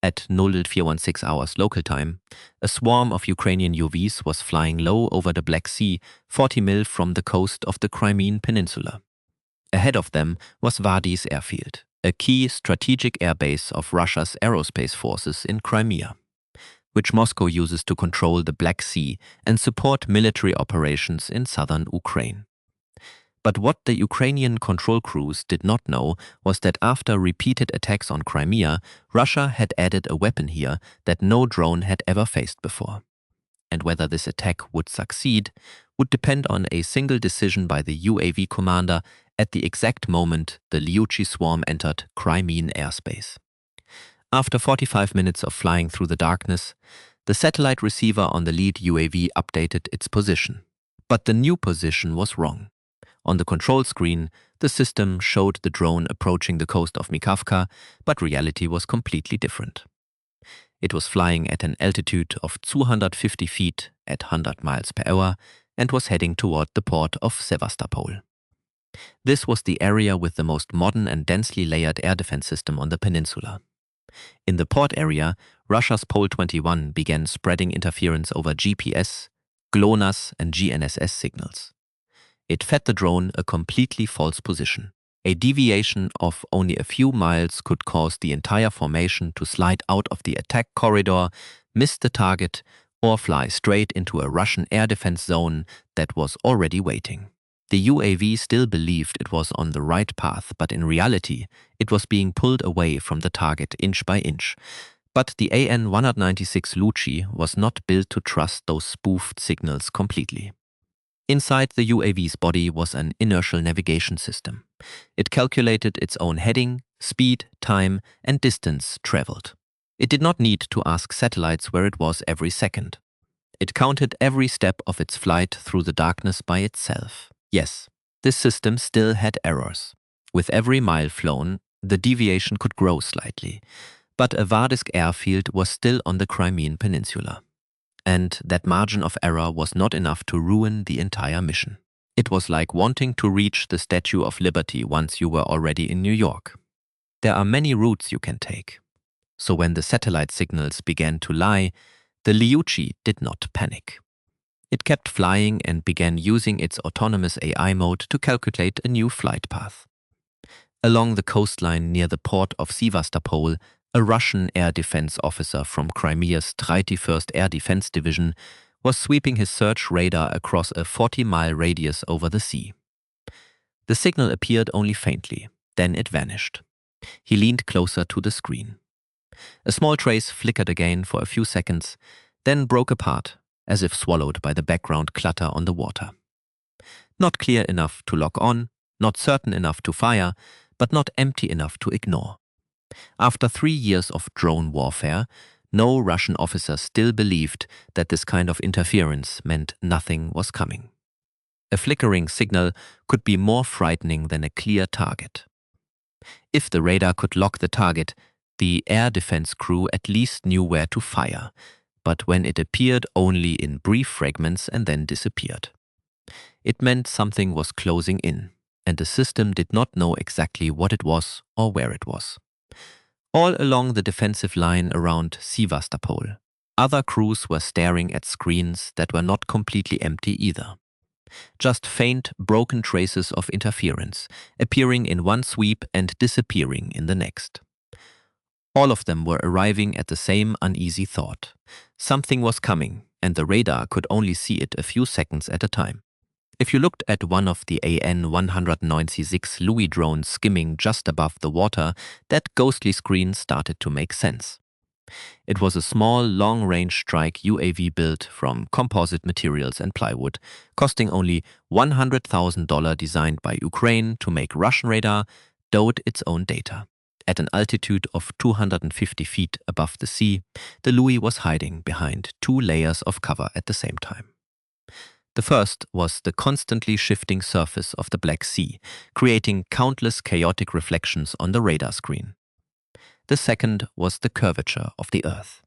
At 0416 hours local time, a swarm of Ukrainian UVs was flying low over the Black Sea, 40 mil from the coast of the Crimean Peninsula. Ahead of them was Vardies airfield, a key strategic airbase of Russia's aerospace forces in Crimea, which Moscow uses to control the Black Sea and support military operations in southern Ukraine. But what the Ukrainian control crews did not know was that after repeated attacks on Crimea, Russia had added a weapon here that no drone had ever faced before. And whether this attack would succeed would depend on a single decision by the UAV commander at the exact moment the Lutyi swarm entered Crimean airspace. After 45 minutes of flying through the darkness, the satellite receiver on the lead UAV updated its position. But the new position was wrong. On the control screen, the system showed the drone approaching the coast of Mikavka, but reality was completely different. It was flying at an altitude of 250 feet at 100 miles per hour and was heading toward the port of Sevastopol. This was the area with the most modern and densely layered air defense system on the peninsula. In the port area, Russia's Pol-21 began spreading interference over GPS, GLONASS and GNSS signals. It fed the drone a completely false position. A deviation of only a few miles could cause the entire formation to slide out of the attack corridor, miss the target, or fly straight into a Russian air defense zone that was already waiting. The UAV still believed it was on the right path, but in reality, it was being pulled away from the target inch by inch. But the AN-196 Lutyi was not built to trust those spoofed signals completely. Inside the UAV's body was an inertial navigation system. It calculated its own heading, speed, time, and distance traveled. It did not need to ask satellites where it was every second. It counted every step of its flight through the darkness by itself. Yes, this system still had errors. With every mile flown, the deviation could grow slightly, but a Vardies airfield was still on the Crimean Peninsula. And that margin of error was not enough to ruin the entire mission. It was like wanting to reach the Statue of Liberty once you were already in New York. There are many routes you can take. So when the satellite signals began to lie, the Lutyi did not panic. It kept flying and began using its autonomous AI mode to calculate a new flight path. Along the coastline near the port of Sevastopol, a Russian air defense officer from Crimea's 31st Air Defense Division was sweeping his search radar across a 40-mile radius over the sea. The signal appeared only faintly, then it vanished. He leaned closer to the screen. A small trace flickered again for a few seconds, then broke apart, as if swallowed by the background clutter on the water. Not clear enough to lock on, not certain enough to fire, but not empty enough to ignore. After 3 years of drone warfare, no Russian officer still believed that this kind of interference meant nothing was coming. A flickering signal could be more frightening than a clear target. If the radar could lock the target, the air defense crew at least knew where to fire, but when it appeared only in brief fragments and then disappeared. It meant something was closing in, and the system did not know exactly what it was or where it was. All along the defensive line around Sevastopol, other crews were staring at screens that were not completely empty either. Just faint, broken traces of interference, appearing in one sweep and disappearing in the next. All of them were arriving at the same uneasy thought. Something was coming, and the radar could only see it a few seconds at a time. If you looked at one of the AN-196 Lutyi drones skimming just above the water, that ghostly screen started to make sense. It was a small, long-range strike UAV built from composite materials and plywood, costing only $100,000, designed by Ukraine to make Russian radar dote its own data. At an altitude of 250 feet above the sea, the Lutyi was hiding behind 2 layers of cover at the same time. The first was the constantly shifting surface of the Black Sea, creating countless chaotic reflections on the radar screen. The second was the curvature of the Earth.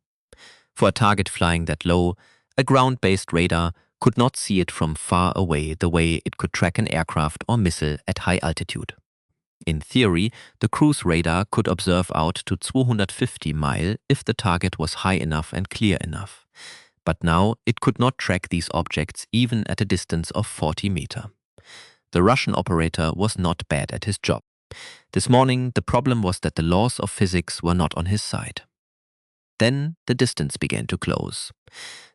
For a target flying that low, a ground-based radar could not see it from far away the way it could track an aircraft or missile at high altitude. In theory, the cruise radar could observe out to 250 mile if the target was high enough and clear enough. But now it could not track these objects even at a distance of 40 meters. The Russian operator was not bad at his job. This morning, the problem was that the laws of physics were not on his side. Then the distance began to close.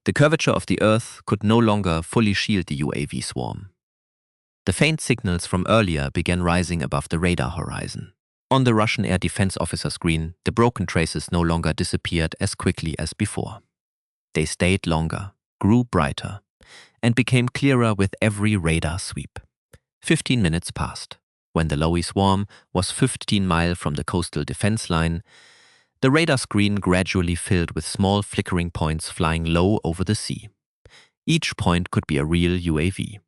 The curvature of the Earth could no longer fully shield the UAV swarm. The faint signals from earlier began rising above the radar horizon. On the Russian air defense officer screen, the broken traces no longer disappeared as quickly as before. They stayed longer, grew brighter, and became clearer with every radar sweep. 15 minutes passed. When the Lutyi swarm was 15 miles from the coastal defense line, the radar screen gradually filled with small flickering points flying low over the sea. Each point could be a real UAV.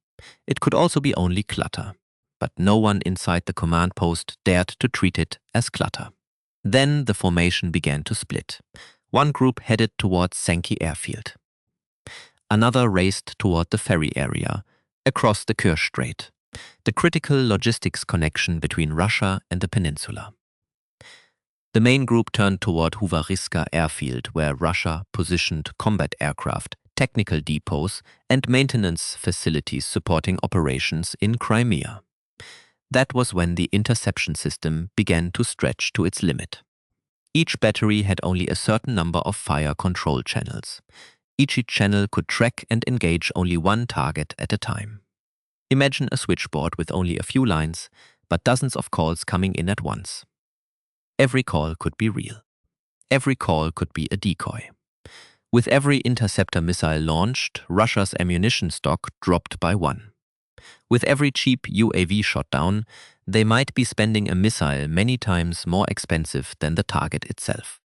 It could also be only clutter, but no one inside the command post dared to treat it as clutter. Then the formation began to split. One group headed towards Senki airfield. Another raced toward the ferry area, across the Kerch Strait, the critical logistics connection between Russia and the peninsula. The main group turned toward Huvariska airfield, where Russia positioned combat aircraft, technical depots, and maintenance facilities supporting operations in Crimea. That was when the interception system began to stretch to its limit. Each battery had only a certain number of fire control channels. Each channel could track and engage only one target at a time. Imagine a switchboard with only a few lines, but dozens of calls coming in at once. Every call could be real. Every call could be a decoy. With every interceptor missile launched, Russia's ammunition stock dropped by one. With every cheap UAV shot down, they might be spending a missile many times more expensive than the target itself.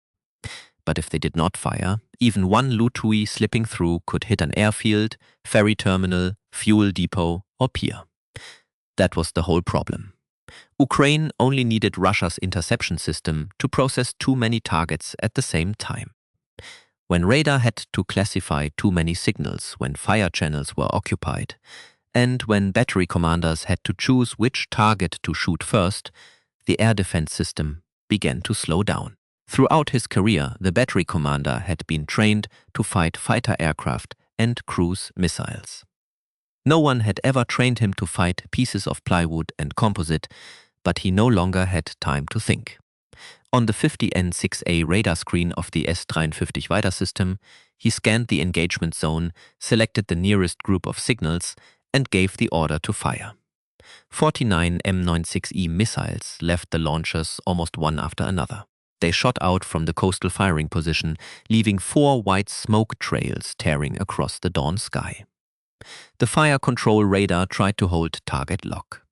But if they did not fire, even one Lutyi slipping through could hit an airfield, ferry terminal, fuel depot, or pier. That was the whole problem. Ukraine only needed Russia's interception system to process too many targets at the same time. When radar had to classify too many signals, when fire channels were occupied, and when battery commanders had to choose which target to shoot first, the air defense system began to slow down. Throughout his career, the battery commander had been trained to fight fighter aircraft and cruise missiles. No one had ever trained him to fight pieces of plywood and composite, but he no longer had time to think. On the 50N6A radar screen of the S-350 Vityaz system, he scanned the engagement zone, selected the nearest group of signals, and gave the order to fire. 49 M96E missiles left the launchers almost one after another. They shot out from the coastal firing position, leaving 4 white smoke trails tearing across the dawn sky. The fire control radar tried to hold target lock.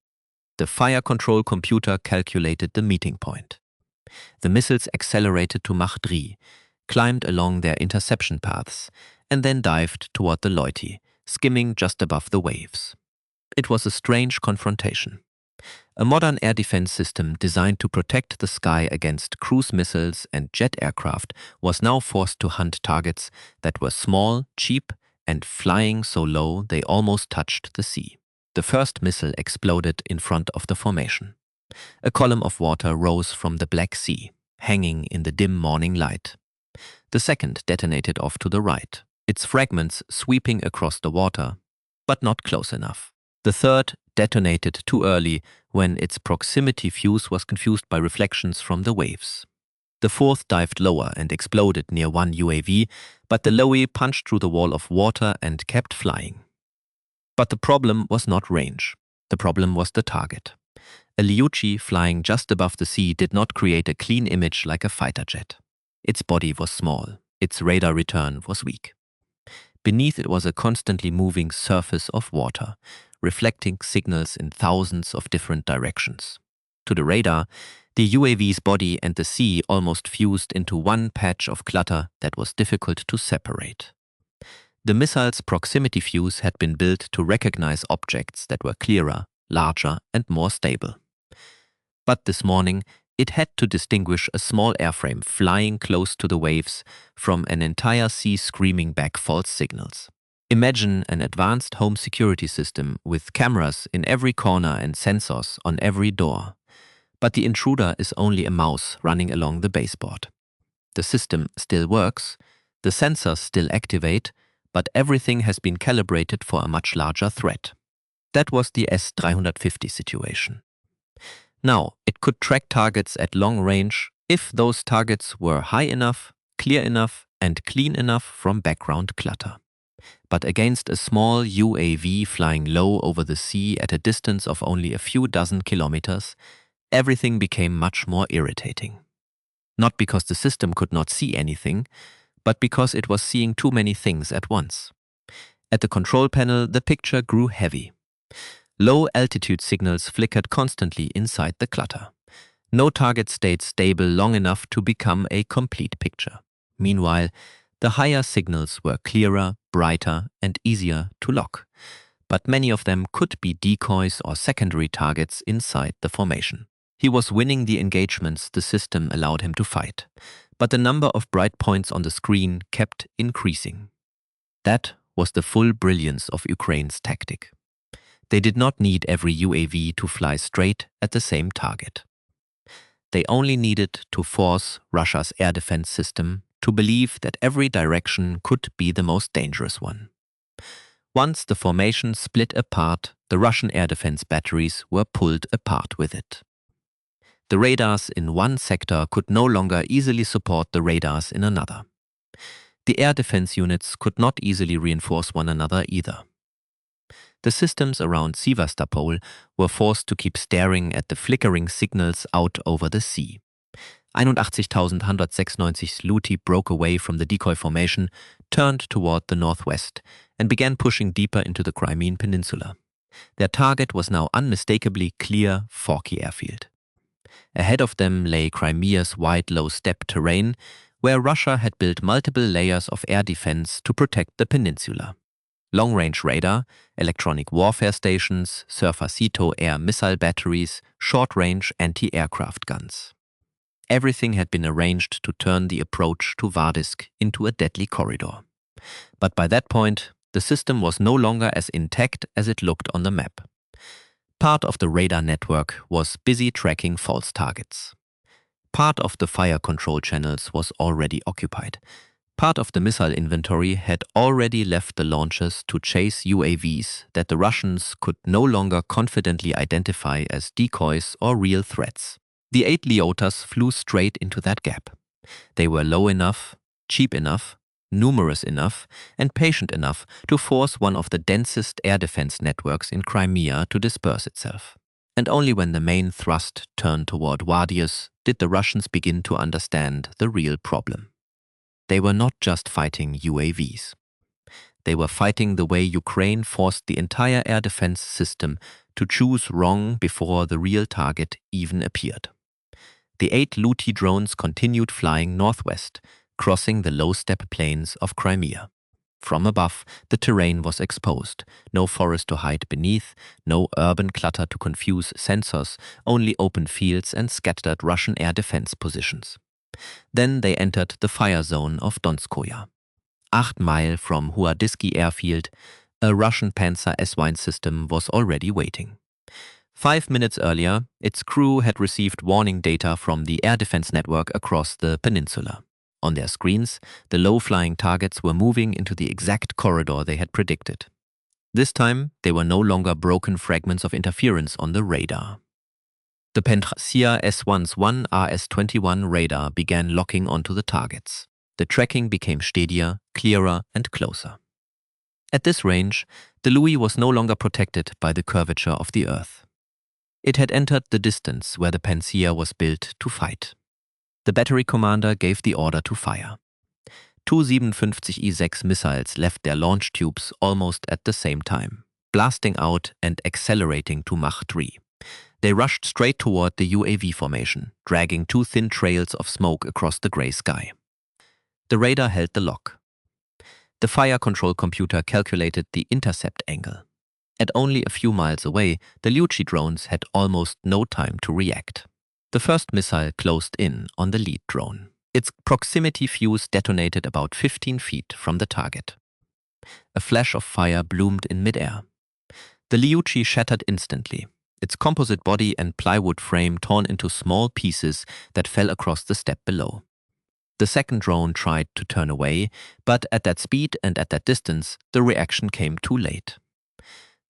The fire control computer calculated the meeting point. The missiles accelerated to Mach 3, climbed along their interception paths, and then dived toward the Lutyi, skimming just above the waves. It was a strange confrontation. A modern air defense system designed to protect the sky against cruise missiles and jet aircraft was now forced to hunt targets that were small, cheap, and flying so low they almost touched the sea. The first missile exploded in front of the formation. A column of water rose from the Black Sea, hanging in the dim morning light. The second detonated off to the right, its fragments sweeping across the water, but not close enough. The third detonated too early when its proximity fuse was confused by reflections from the waves. The fourth dived lower and exploded near one UAV, but the Lutyi punched through the wall of water and kept flying. But the problem was not range. The problem was the target. A Lutyi flying just above the sea did not create a clean image like a fighter jet. Its body was small. Its radar return was weak. Beneath it was a constantly moving surface of water, reflecting signals in thousands of different directions. To the radar, the UAV's body and the sea almost fused into one patch of clutter that was difficult to separate. The missile's proximity fuse had been built to recognize objects that were clearer, larger, and more stable. But this morning, it had to distinguish a small airframe flying close to the waves from an entire sea screaming back false signals. Imagine an advanced home security system with cameras in every corner and sensors on every door. But the intruder is only a mouse running along the baseboard. The system still works, the sensors still activate, but everything has been calibrated for a much larger threat. That was the S-350 situation. Now, it could track targets at long range if those targets were high enough, clear enough, and clean enough from background clutter. But against a small UAV flying low over the sea at a distance of only a few dozen kilometers, everything became much more irritating. Not because the system could not see anything, but because it was seeing too many things at once. At the control panel, the picture grew heavy. Low-altitude signals flickered constantly inside the clutter. No target stayed stable long enough to become a complete picture. Meanwhile, the higher signals were clearer, brighter, and easier to lock. But many of them could be decoys or secondary targets inside the formation. He was winning the engagements the system allowed him to fight, but the number of bright points on the screen kept increasing. That was the full brilliance of Ukraine's tactic. They did not need every UAV to fly straight at the same target. They only needed to force Russia's air defense system to believe that every direction could be the most dangerous one. Once the formation split apart, the Russian air defense batteries were pulled apart with it. The radars in one sector could no longer easily support the radars in another. The air defense units could not easily reinforce one another either. The systems around Sevastopol were forced to keep staring at the flickering signals out over the sea. 81.196 Lutyi broke away from the decoy formation, turned toward the northwest, and began pushing deeper into the Crimean Peninsula. Their target was now unmistakably clear, Forky airfield. Ahead of them lay Crimea's wide low-steppe terrain, where Russia had built multiple layers of air defense to protect the peninsula. Long-range radar, electronic warfare stations, Surfacito air missile batteries, short-range anti-aircraft guns. Everything had been arranged to turn the approach to Vardies into a deadly corridor. But by that point, the system was no longer as intact as it looked on the map. Part of the radar network was busy tracking false targets. Part of the fire control channels was already occupied. Part of the missile inventory had already left the launchers to chase UAVs that the Russians could no longer confidently identify as decoys or real threats. The 8 Leotas flew straight into that gap. They were low enough, cheap enough, numerous enough, and patient enough to force one of the densest air defense networks in Crimea to disperse itself. And only when the main thrust turned toward Vardies did the Russians begin to understand the real problem. They were not just fighting UAVs. They were fighting the way Ukraine forced the entire air defense system to choose wrong before the real target even appeared. The 8 Lutyi drones continued flying northwest, crossing the low-steppe plains of Crimea. From above, the terrain was exposed. No forest to hide beneath, no urban clutter to confuse sensors, only open fields and scattered Russian air defense positions. Then they entered the fire zone of Donskoye. 8 miles from Hwardysky airfield, a Russian Panzer S-1 system was already waiting. 5 minutes earlier, its crew had received warning data from the air defense network across the peninsula. On their screens, the low-flying targets were moving into the exact corridor they had predicted. This time, they were no longer broken fragments of interference on the radar. The Panzer S-11 RS-21 radar began locking onto the targets. The tracking became steadier, clearer, and closer. At this range, the Lutyi was no longer protected by the curvature of the Earth. It had entered the distance where the Panzer was built to fight. The battery commander gave the order to fire. 2 750 E6 missiles left their launch tubes almost at the same time, blasting out and accelerating to Mach 3. They rushed straight toward the UAV formation, dragging 2 thin trails of smoke across the gray sky. The radar held the lock. The fire control computer calculated the intercept angle. At only a few miles away, the Lutyi drones had almost no time to react. The first missile closed in on the lead drone. Its proximity fuse detonated about 15 feet from the target. A flash of fire bloomed in midair. The Lutyi shattered instantly. its composite body and plywood frame torn into small pieces that fell across the steppe below. The second drone tried to turn away, but at that speed and at that distance, the reaction came too late.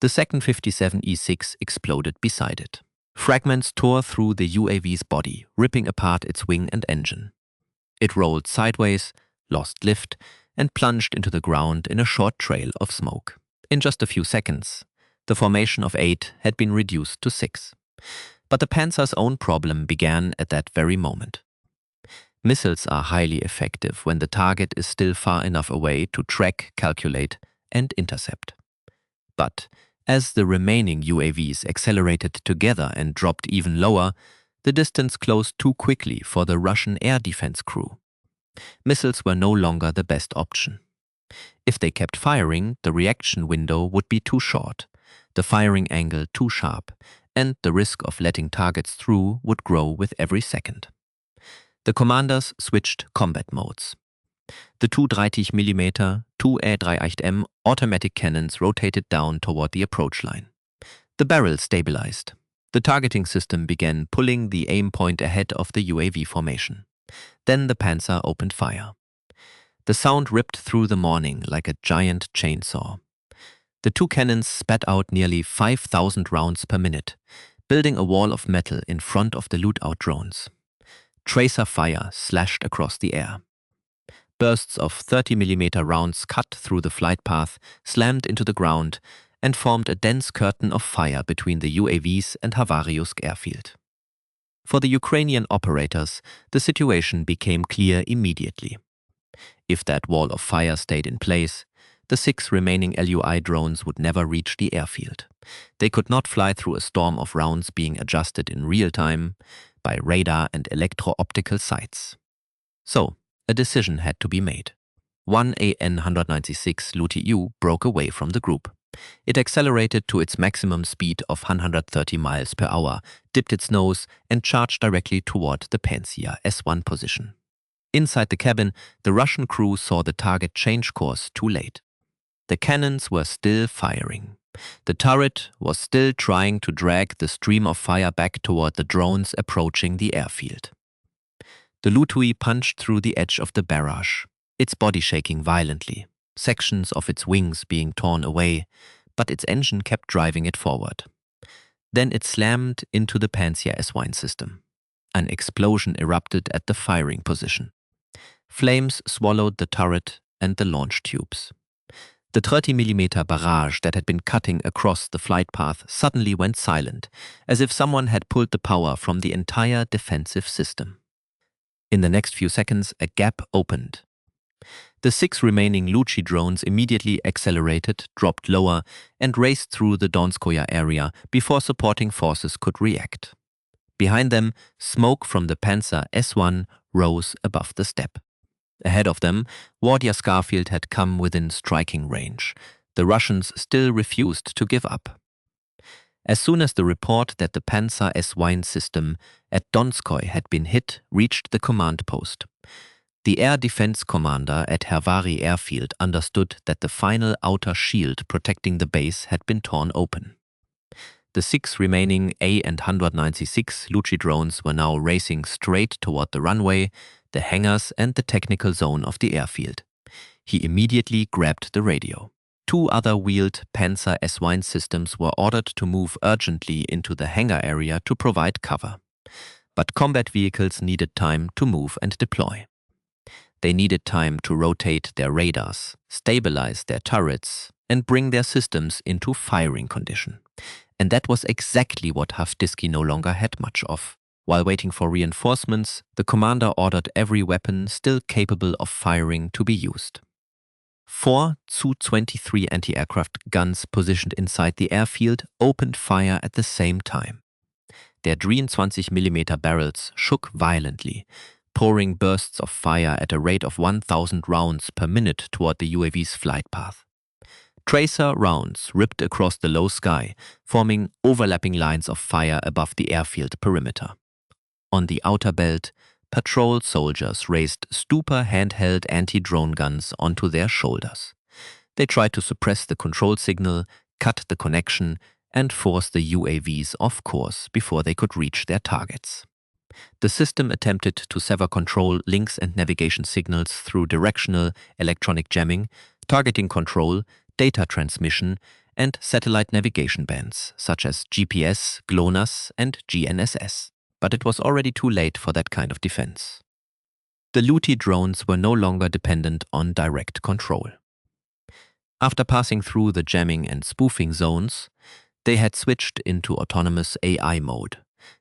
The second 57E6 exploded beside it. Fragments tore through the UAV's body, ripping apart its wing and engine. It rolled sideways, lost lift, and plunged into the ground in a short trail of smoke. In just a few seconds, the formation of 8 had been reduced to 6. But the Panzer's own problem began at that very moment. Missiles are highly effective when the target is still far enough away to track, calculate, and intercept. But as the remaining UAVs accelerated together and dropped even lower, the distance closed too quickly for the Russian air defense crew. Missiles were no longer the best option. If they kept firing, the reaction window would be too short, the firing angle too sharp, and the risk of letting targets through would grow with every second. The commanders switched combat modes. The two 350mm, two A380M automatic cannons rotated down toward the approach line. The barrel stabilized. The targeting system began pulling the aim point ahead of the UAV formation. Then the Panzer opened fire. The sound ripped through the morning like a giant chainsaw. The two cannons spat out nearly 5,000 rounds per minute, building a wall of metal in front of the loot-out drones. Tracer fire slashed across the air. Bursts of 30mm rounds cut through the flight path, slammed into the ground, and formed a dense curtain of fire between the UAVs and Havariusk airfield. For the Ukrainian operators, the situation became clear immediately. If that wall of fire stayed in place, the 6 remaining LUI drones would never reach the airfield. They could not fly through a storm of rounds being adjusted in real time by radar and electro-optical sights. So, a decision had to be made. One AN-196 Lutyi broke away from the group. It accelerated to its maximum speed of 130 miles per hour, dipped its nose, and charged directly toward the Panzer S1 position. Inside the cabin, the Russian crew saw the target change course too late. The cannons were still firing. The turret was still trying to drag the stream of fire back toward the drones approaching the airfield. The Lutyi punched through the edge of the barrage, its body shaking violently, sections of its wings being torn away, but its engine kept driving it forward. Then it slammed into the Panzer S1 system. An explosion erupted at the firing position. Flames swallowed the turret and the launch tubes. The 30mm barrage that had been cutting across the flight path suddenly went silent, as if someone had pulled the power from the entire defensive system. In the next few seconds, a gap opened. The 6 remaining Lutyi drones immediately accelerated, dropped lower, and raced through the Donskoye area before supporting forces could react. Behind them, smoke from the Panzer S1 rose above the steppe. Ahead of them, Vardies airfield had come within striking range. The Russians still refused to give up. As soon as the report that the Panzer S1 system at Donskoy had been hit reached the command post, the air defense commander at Vardies airfield understood that the final outer shield protecting the base had been torn open. The 6 remaining AN-196 Lutyi drones were now racing straight toward the runway, the hangars, and the technical zone of the airfield. He immediately grabbed the radio. 2 other wheeled Panzer S1 systems were ordered to move urgently into the hangar area to provide cover. But combat vehicles needed time to move and deploy. They needed time to rotate their radars, stabilize their turrets, and bring their systems into firing condition. And that was exactly what Havdiski no longer had much of. While waiting for reinforcements, the commander ordered every weapon still capable of firing to be used. 4 Su-23 anti-aircraft guns positioned inside the airfield opened fire at the same time. Their 23mm barrels shook violently, pouring bursts of fire at a rate of 1,000 rounds per minute toward the UAV's flight path. Tracer rounds ripped across the low sky, forming overlapping lines of fire above the airfield perimeter. On the outer belt, patrol soldiers raised Stupa handheld anti-drone guns onto their shoulders. They tried to suppress the control signal, cut the connection, and force the UAVs off course before they could reach their targets. The system attempted to sever control links and navigation signals through directional electronic jamming, targeting control, data transmission, and satellite navigation bands such as GPS, GLONASS, and GNSS. But it was already too late for that kind of defense. The Lutyi drones were no longer dependent on direct control. After passing through the jamming and spoofing zones, they had switched into autonomous AI mode,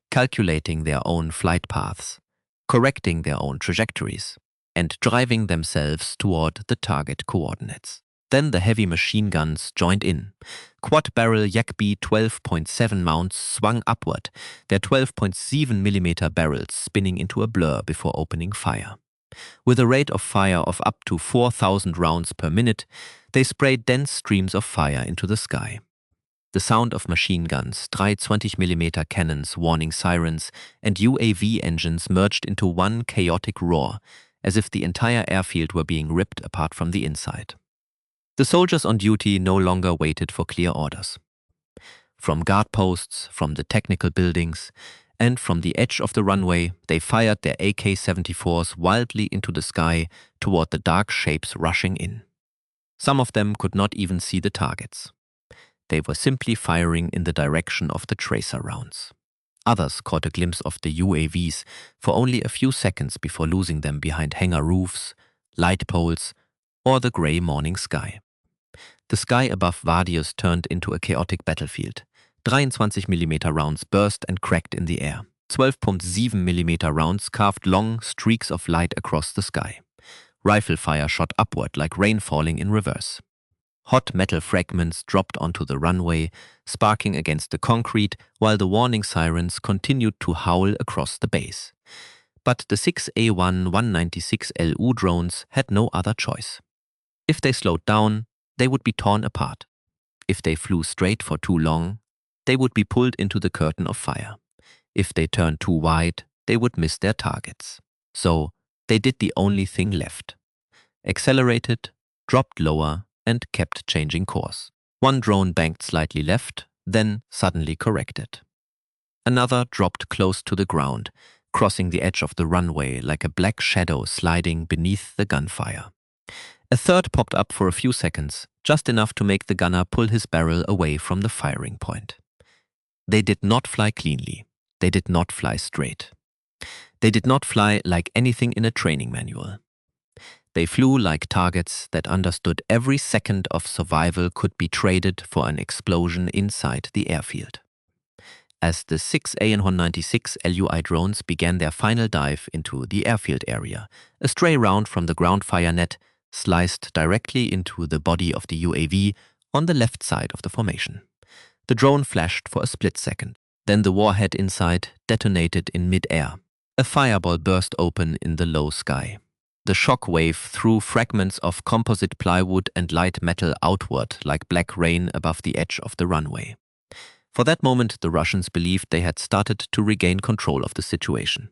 calculating their own flight paths, correcting their own trajectories, and driving themselves toward the target coordinates. Then the heavy machine guns joined in. Quad-barrel Yak-B 12.7 mounts swung upward, their 12.7mm barrels spinning into a blur before opening fire. With a rate of fire of up to 4,000 rounds per minute, they sprayed dense streams of fire into the sky. The sound of machine guns, 320mm cannons, warning sirens, and UAV engines merged into one chaotic roar, as if the entire airfield were being ripped apart from the inside. The soldiers on duty no longer waited for clear orders. From guard posts, from the technical buildings, and from the edge of the runway, they fired their AK-74s wildly into the sky toward the dark shapes rushing in. Some of them could not even see the targets. They were simply firing in the direction of the tracer rounds. Others caught a glimpse of the UAVs for only a few seconds before losing them behind hangar roofs, light poles, or the grey morning sky. The sky above Vardies turned into a chaotic battlefield. 23mm rounds burst and cracked in the air. 12.7mm rounds carved long streaks of light across the sky. Rifle fire shot upward like rain falling in reverse. Hot metal fragments dropped onto the runway, sparking against the concrete, while the warning sirens continued to howl across the base. But the 6 AN-196 Lutyi drones had no other choice. If they slowed down, they would be torn apart. If they flew straight for too long, they would be pulled into the curtain of fire. If they turned too wide, they would miss their targets. So they did the only thing left. Accelerated, dropped lower, and kept changing course. One drone banked slightly left, then suddenly corrected. Another dropped close to the ground, crossing the edge of the runway like a black shadow sliding beneath the gunfire. A third popped up for a few seconds, just enough to make the gunner pull his barrel away from the firing point. They did not fly cleanly. They did not fly straight. They did not fly like anything in a training manual. They flew like targets that understood every second of survival could be traded for an explosion inside the airfield. As the 6 AN-196 Lutyi drones began their final dive into the airfield area, a stray round from the ground fire net sliced directly into the body of the UAV on the left side of the formation. The drone flashed for a split second. Then the warhead inside detonated in mid-air. A fireball burst open in the low sky. The shock wave threw fragments of composite plywood and light metal outward like black rain above the edge of the runway. For that moment, the Russians believed they had started to regain control of the situation.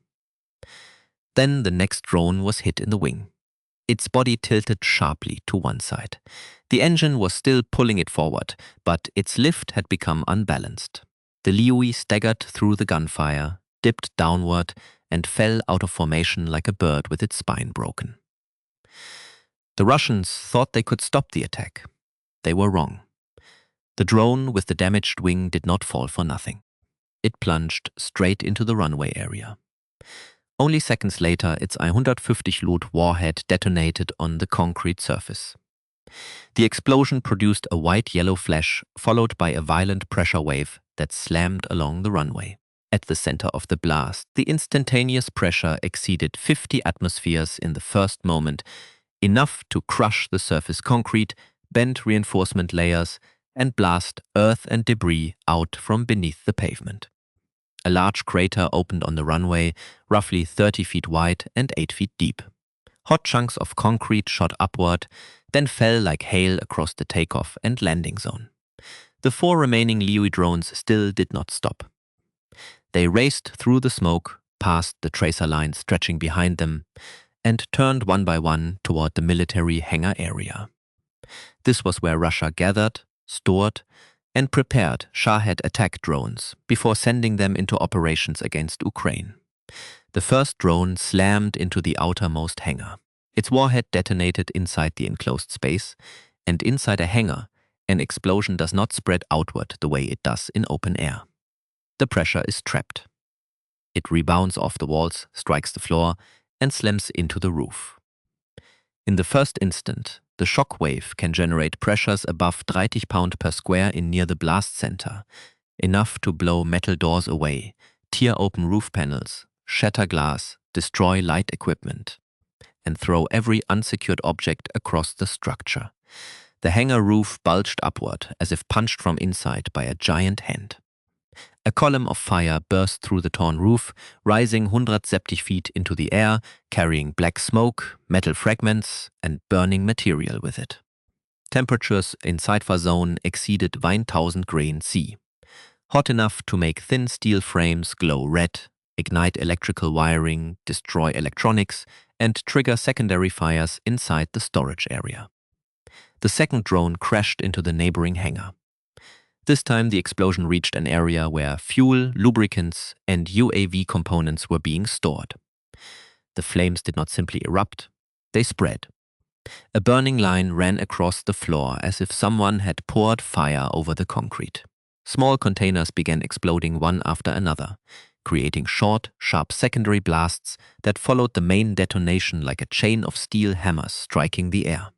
Then the next drone was hit in the wing. Its body tilted sharply to one side. The engine was still pulling it forward, but its lift had become unbalanced. The Lutyi staggered through the gunfire, dipped downward, and fell out of formation like a bird with its spine broken. The Russians thought they could stop the attack. They were wrong. The drone with the damaged wing did not fall for nothing. It plunged straight into the runway area. Only seconds later, its S-350 Lutyi warhead detonated on the concrete surface. The explosion produced a white-yellow flash, followed by a violent pressure wave that slammed along the runway. At the center of the blast, the instantaneous pressure exceeded 50 atmospheres in the first moment, enough to crush the surface concrete, bend reinforcement layers, and blast earth and debris out from beneath the pavement. A large crater opened on the runway, roughly 30 feet wide and 8 feet deep. Hot chunks of concrete shot upward, then fell like hail across the takeoff and landing zone. The 4 remaining Lutyi drones still did not stop. They raced through the smoke, past the tracer line stretching behind them, and turned one by one toward the military hangar area. This was where Russia gathered, stored, and prepared Shahed attack drones before sending them into operations against Ukraine. The first drone slammed into the outermost hangar. Its warhead detonated inside the enclosed space, and inside a hangar, an explosion does not spread outward the way it does in open air. The pressure is trapped. It rebounds off the walls, strikes the floor, and slams into the roof. In the first instant, the shock wave can generate pressures above 30 pounds per square in near the blast center, enough to blow metal doors away, tear open roof panels, shatter glass, destroy light equipment, and throw every unsecured object across the structure. The hangar roof bulged upward as if punched from inside by a giant hand. A column of fire burst through the torn roof, rising 170 feet into the air, carrying black smoke, metal fragments, and burning material with it. Temperatures in Cypher zone exceeded 1000 grain C, hot enough to make thin steel frames glow red, ignite electrical wiring, destroy electronics, and trigger secondary fires inside the storage area. The second drone crashed into the neighboring hangar. This time the explosion reached an area where fuel, lubricants, and UAV components were being stored. The flames did not simply erupt, they spread. A burning line ran across the floor as if someone had poured fire over the concrete. Small containers began exploding one after another, creating short, sharp secondary blasts that followed the main detonation like a chain of steel hammers striking the air.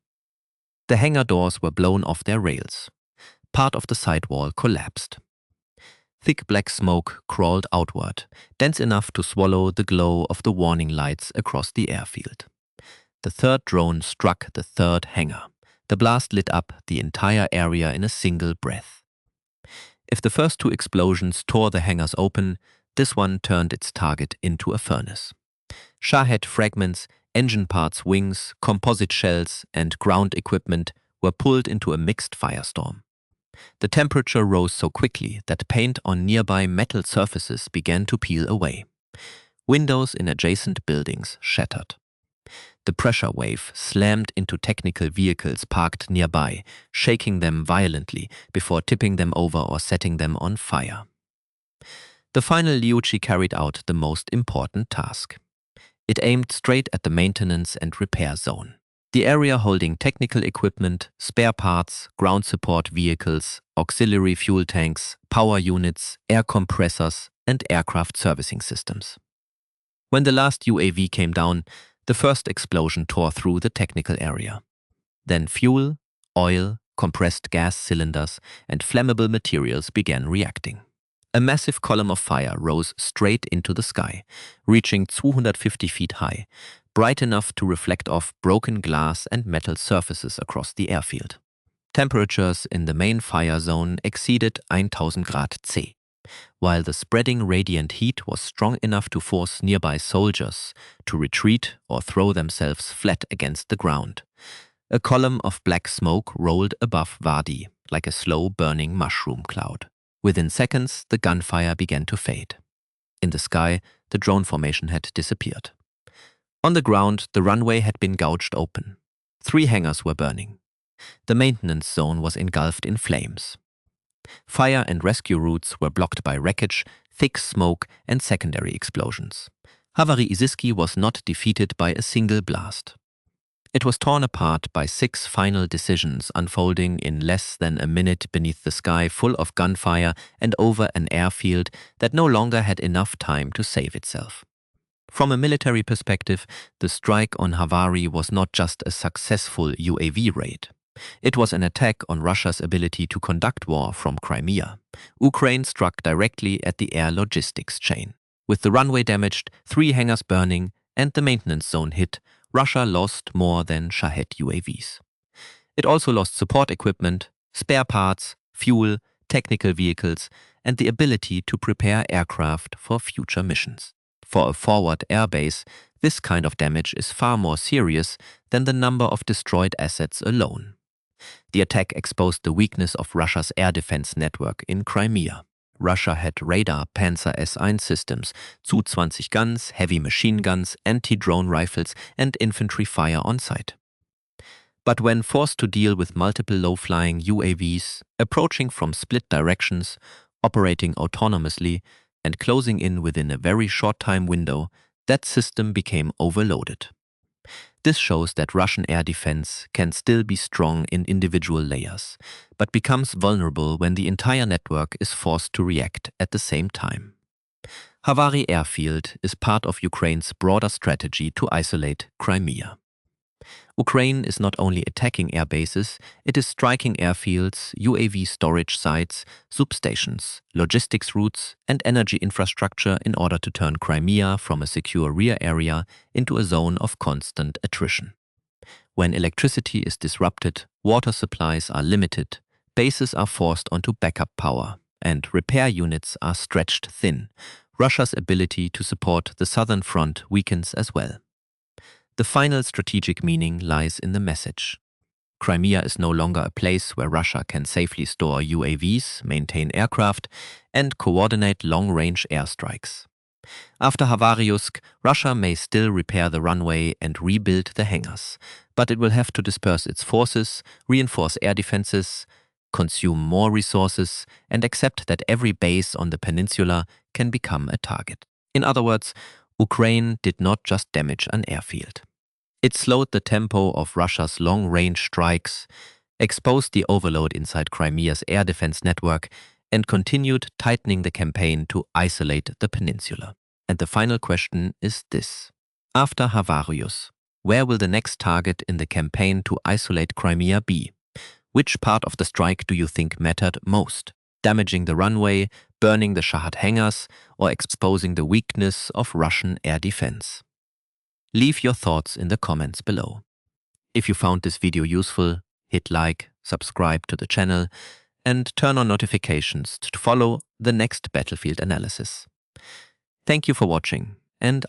The hangar doors were blown off their rails. Part of the sidewall collapsed. Thick black smoke crawled outward, dense enough to swallow the glow of the warning lights across the airfield. The third drone struck the third hangar. The blast lit up the entire area in a single breath. If the first two explosions tore the hangars open, this one turned its target into a furnace. Shahed fragments, engine parts, wings, composite shells, and ground equipment were pulled into a mixed firestorm. The temperature rose so quickly that paint on nearby metal surfaces began to peel away. Windows in adjacent buildings shattered. The pressure wave slammed into technical vehicles parked nearby, shaking them violently before tipping them over or setting them on fire. The final Lutyi carried out the most important task. It aimed straight at the maintenance and repair zone. The area holding technical equipment, spare parts, ground support vehicles, auxiliary fuel tanks, power units, air compressors, and aircraft servicing systems. When the last UAV came down, the first explosion tore through the technical area. Then fuel, oil, compressed gas cylinders, and flammable materials began reacting. A massive column of fire rose straight into the sky, reaching 250 feet high, bright enough to reflect off broken glass and metal surfaces across the airfield. Temperatures in the main fire zone exceeded 1000 Grad C, while the spreading radiant heat was strong enough to force nearby soldiers to retreat or throw themselves flat against the ground. A column of black smoke rolled above Vardies like a slow-burning mushroom cloud. Within seconds, the gunfire began to fade. In the sky, the drone formation had disappeared. On the ground, the runway had been gouged open. 3 hangars were burning. The maintenance zone was engulfed in flames. Fire and rescue routes were blocked by wreckage, thick smoke, and secondary explosions. Vardies was not defeated by a single blast. It was torn apart by 6 final decisions unfolding in less than a minute beneath the sky full of gunfire and over an airfield that no longer had enough time to save itself. From a military perspective, the strike on Vardies was not just a successful UAV raid. It was an attack on Russia's ability to conduct war from Crimea. Ukraine struck directly at the air logistics chain. With the runway damaged, 3 hangars burning, and the maintenance zone hit, Russia lost more than Shahed UAVs. It also lost support equipment, spare parts, fuel, technical vehicles, and the ability to prepare aircraft for future missions. For a forward airbase, this kind of damage is far more serious than the number of destroyed assets alone. The attack exposed the weakness of Russia's air defense network in Crimea. Russia had radar Panzer S-1 systems, Su-20 guns, heavy machine guns, anti-drone rifles, and infantry fire on site. But when forced to deal with multiple low-flying UAVs approaching from split directions, operating autonomously, and closing in within a very short time window, that system became overloaded. This shows that Russian air defense can still be strong in individual layers, but becomes vulnerable when the entire network is forced to react at the same time. Havarii airfield is part of Ukraine's broader strategy to isolate Crimea. Ukraine is not only attacking air bases, it is striking airfields, UAV storage sites, substations, logistics routes, and energy infrastructure in order to turn Crimea from a secure rear area into a zone of constant attrition. When electricity is disrupted, water supplies are limited, bases are forced onto backup power, and repair units are stretched thin, Russia's ability to support the southern front weakens as well. The final strategic meaning lies in the message. Crimea is no longer a place where Russia can safely store UAVs, maintain aircraft, and coordinate long-range airstrikes. After Havariusk, Russia may still repair the runway and rebuild the hangars, but it will have to disperse its forces, reinforce air defenses, consume more resources, and accept that every base on the peninsula can become a target. In other words, Ukraine did not just damage an airfield. It slowed the tempo of Russia's long-range strikes, exposed the overload inside Crimea's air defense network, and continued tightening the campaign to isolate the peninsula. And the final question is this. After Havarius, where will the next target in the campaign to isolate Crimea be? Which part of the strike do you think mattered most? Damaging the runway, burning the Shahad hangars, or exposing the weakness of Russian air defense? Leave your thoughts in the comments below. If you found this video useful, hit like, subscribe to the channel, and turn on notifications to follow the next battlefield analysis. Thank you for watching, and